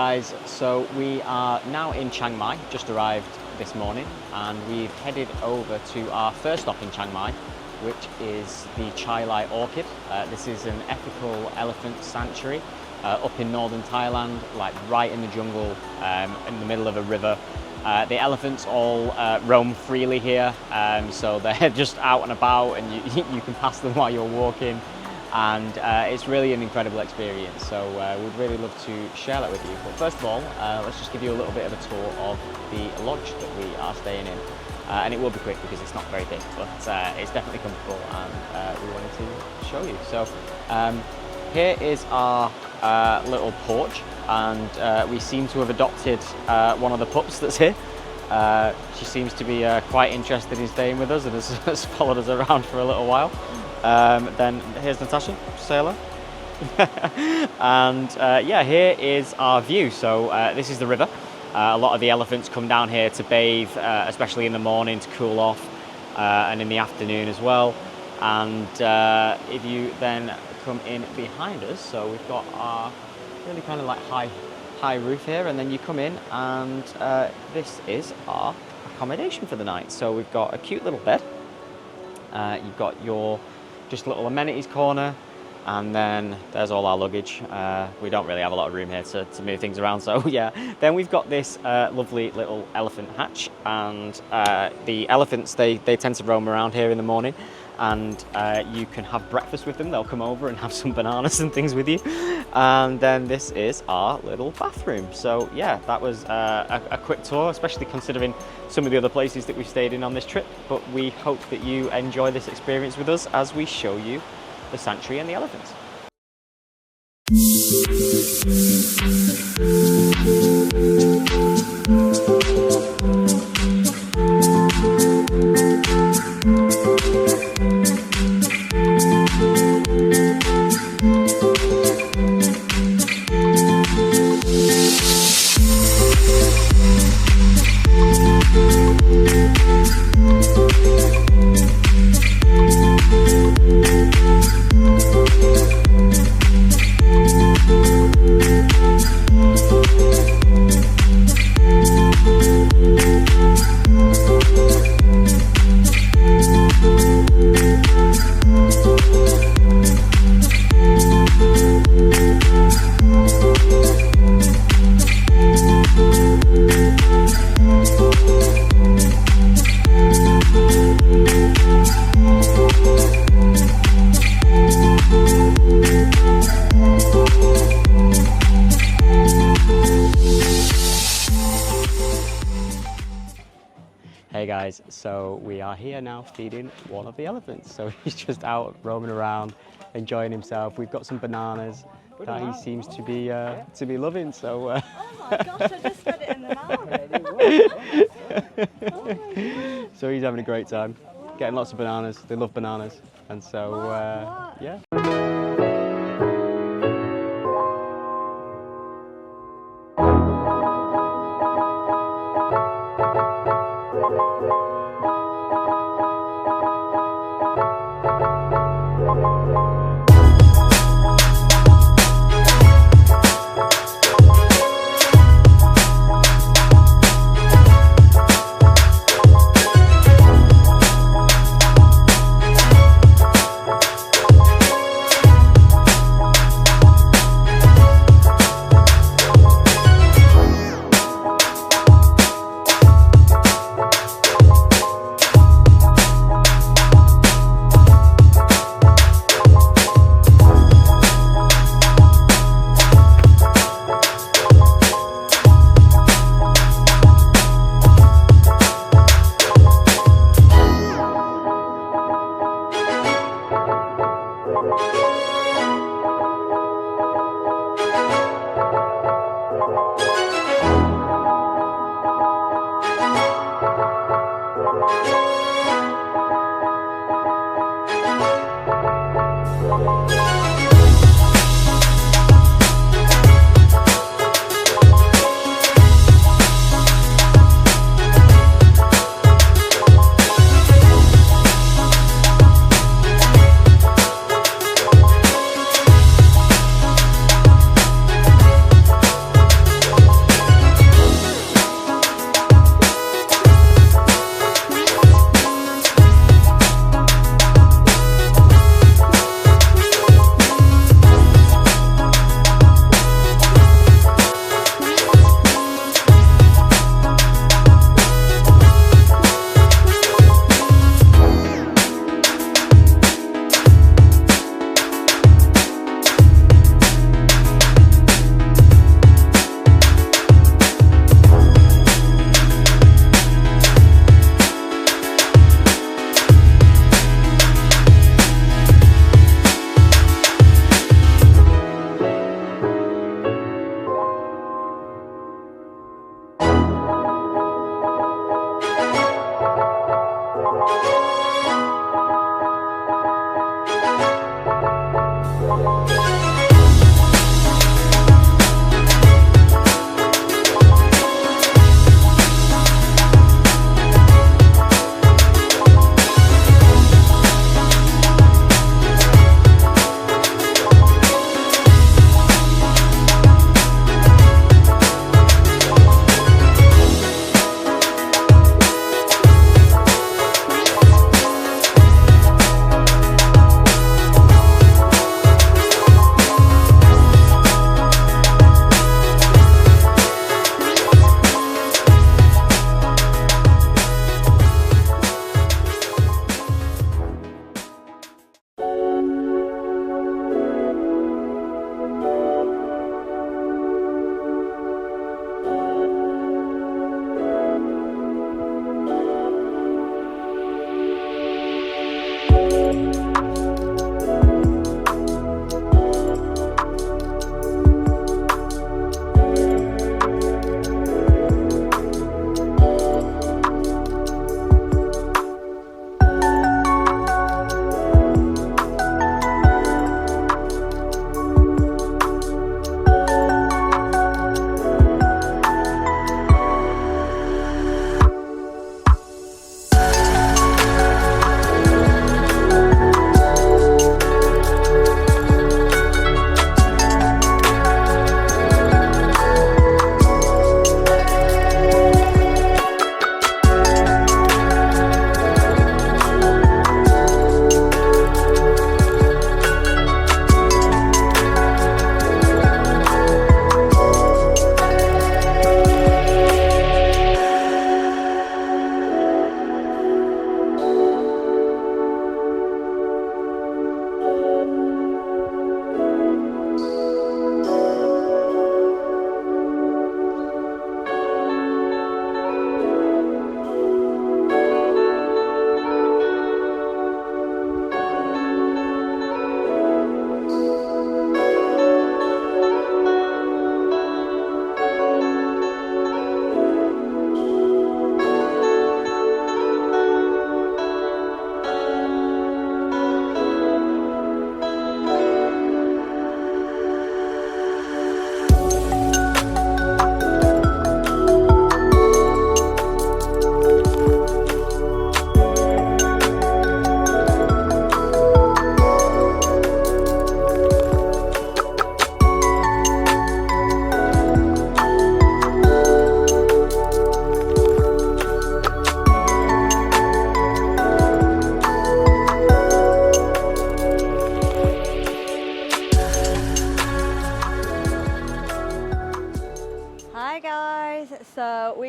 guys, so we are now in Chiang Mai, just arrived this morning, and we've headed over to our first stop in Chiang Mai, which is the Chai Lai Orchid. This is an ethical elephant sanctuary up in northern Thailand, like right in the jungle, in the middle of a river. The elephants all roam freely here, so they're just out and about, and you can pass them while you're walking. And it's really an incredible experience, so we'd really love to share that with you. But first of all, let's just give you a little bit of a tour of the lodge that we are staying in. And it will be quick because it's not very big, but it's definitely comfortable, and we wanted to show you. So here is our little porch, and we seem to have adopted one of the pups that's here. She seems to be quite interested in staying with us and has followed us around for a little while. Then here's Natasha, say hello. And yeah, here is our view. So this is the river. A lot of the elephants come down here to bathe, especially in the morning to cool off, and in the afternoon as well. And if you then come in behind us, so we've got our really kind of like high roof here, and then you come in, and this is our accommodation for the night. So we've got a cute little bed. You've got your just little amenities corner, and then there's all our luggage. We don't really have a lot of room here to move things around, so yeah. Then we've got this lovely little elephant hatch, and the elephants, they tend to roam around here in the morning, and you can have breakfast with them. They'll come over and have some bananas and things with you. And then this is our little bathroom. So yeah, that was a quick tour, especially considering some of the other places that we've stayed in on this trip. But we hope that you enjoy this experience with us as we show you the sanctuary and the elephants. Hey guys, so we are here now feeding one of the elephants. So he's just out roaming around, enjoying himself. We've got some bananas that he seems to be loving. So. Oh my gosh! I just put it in the mouth. So he's having a great time, getting lots of bananas. They love bananas, and so yeah.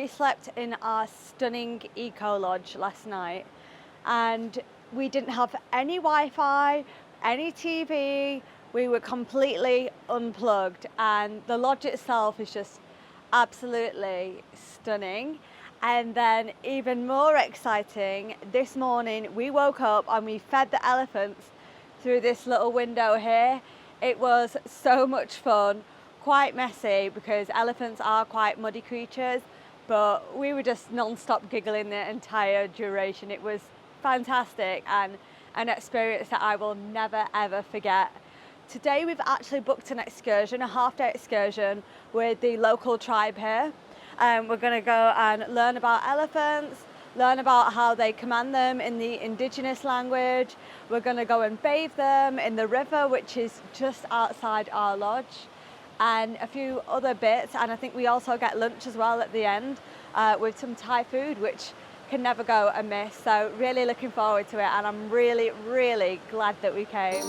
we slept in our stunning eco lodge last night, and we didn't have any Wi-Fi, any TV. We were completely unplugged, and the lodge itself is just absolutely stunning. And then even more exciting, this morning we woke up and we fed the elephants through this little window here. It was so much fun, quite messy because elephants are quite muddy creatures, but we were just non-stop giggling the entire duration. It was fantastic and an experience that I will never ever forget. Today we've actually booked an excursion, a half-day excursion with the local tribe here. We're going to go and learn about elephants, learn about how they command them in the indigenous language. We're going to go and bathe them in the river, which is just outside our lodge, and a few other bits. And I think we also get lunch as well at the end with some Thai food, which can never go amiss. So really looking forward to it, and I'm really, really glad that we came.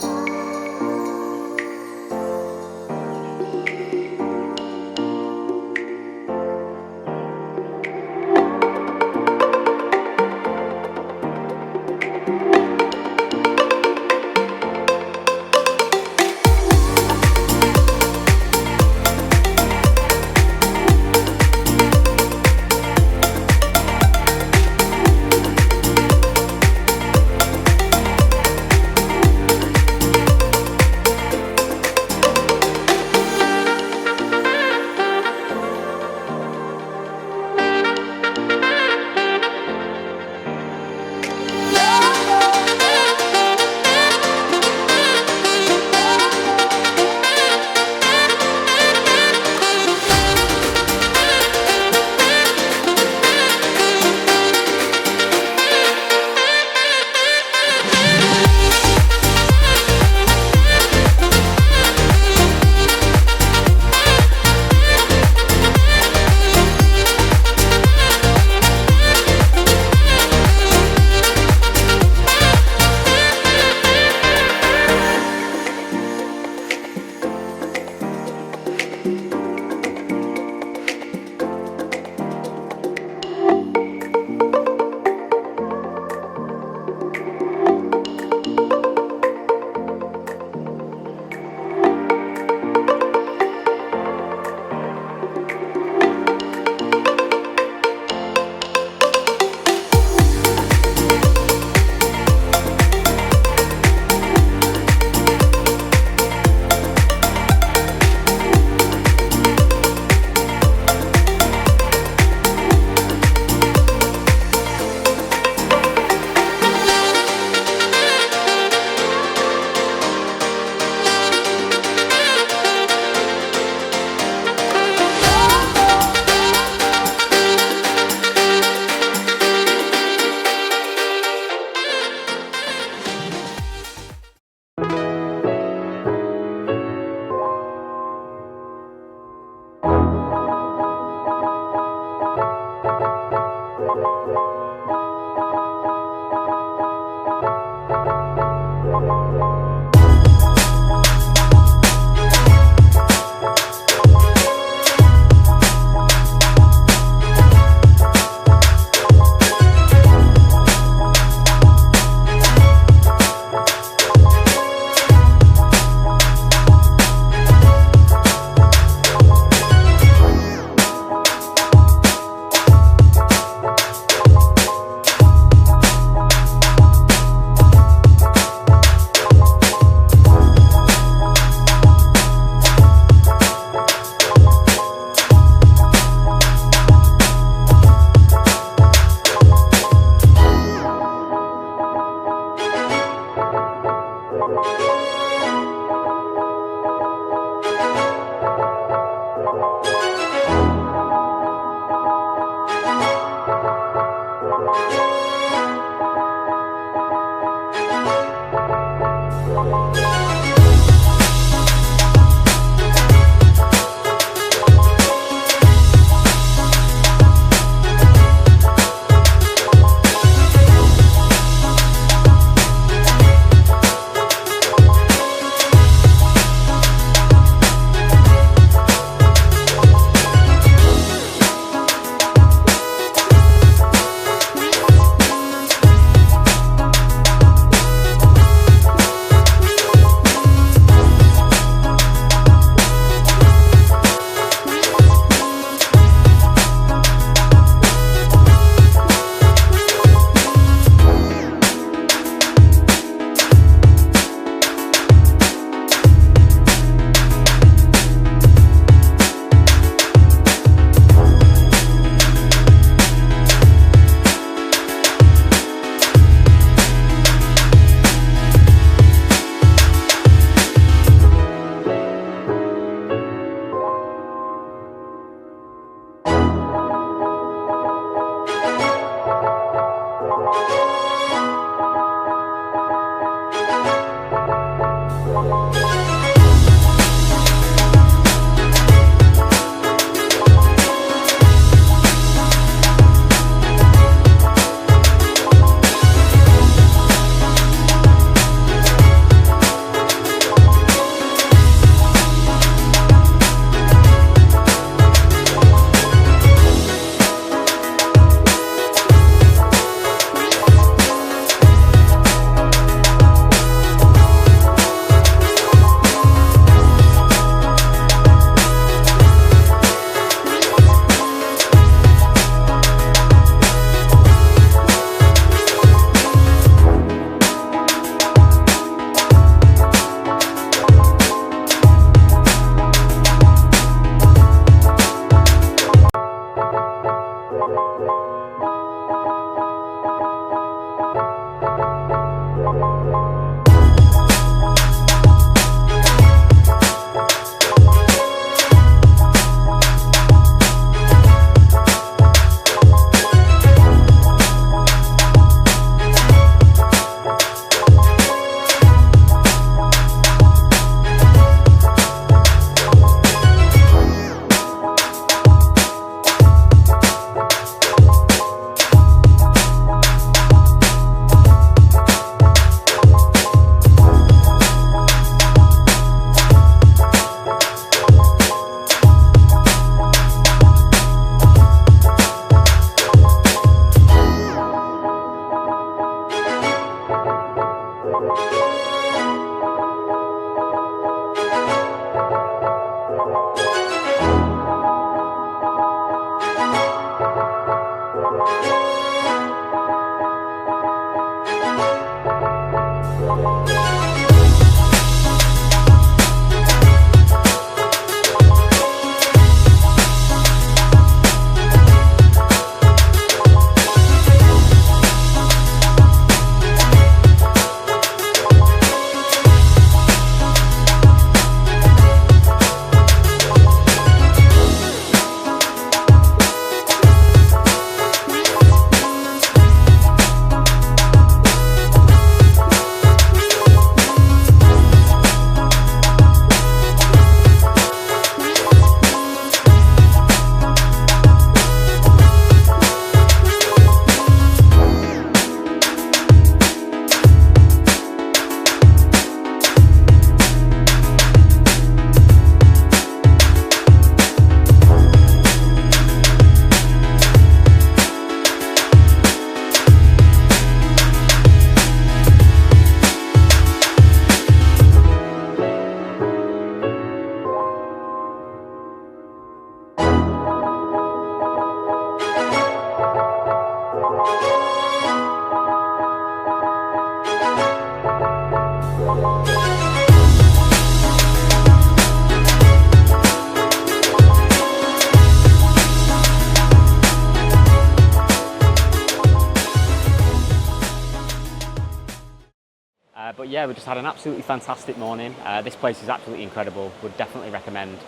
But yeah, we just had an absolutely fantastic morning. This place is absolutely incredible. Would definitely recommend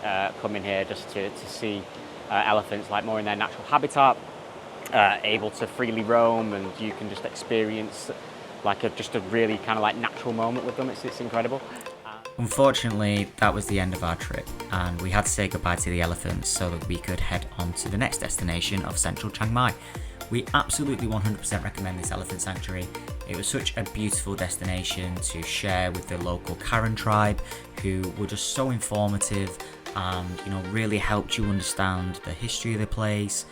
coming here just to see elephants like more in their natural habitat, able to freely roam, and you can just experience like just a really kind of like natural moment with them. It's incredible. Unfortunately, that was the end of our trip, and we had to say goodbye to the elephants so that we could head on to the next destination of central Chiang Mai. We absolutely 100% recommend this elephant sanctuary. It was such a beautiful destination to share with the local Karen tribe, who were just so informative and really helped you understand the history of the place,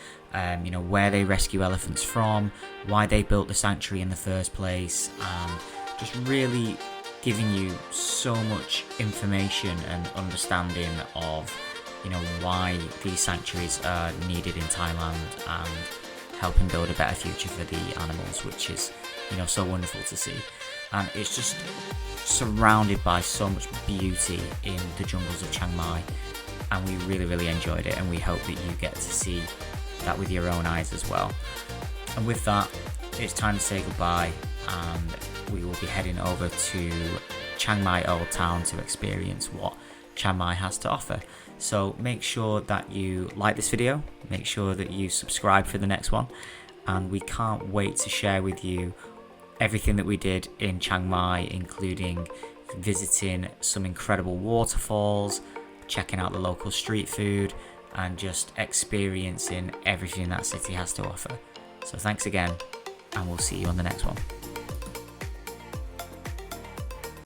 where they rescue elephants from, why they built the sanctuary in the first place, and just really giving you so much information and understanding of why these sanctuaries are needed in Thailand and helping build a better future for the animals, which is so wonderful to see. And it's just surrounded by so much beauty in the jungles of Chiang Mai, and we really enjoyed it, and we hope that you get to see that with your own eyes as well. And with that, it's time to say goodbye, and we will be heading over to Chiang Mai Old Town to experience what Chiang Mai has to offer. So make sure that you like this video, make sure that you subscribe for the next one, and we can't wait to share with you everything that we did in Chiang Mai, including visiting some incredible waterfalls, checking out the local street food, and just experiencing everything that city has to offer. So thanks again, and we'll see you on the next one.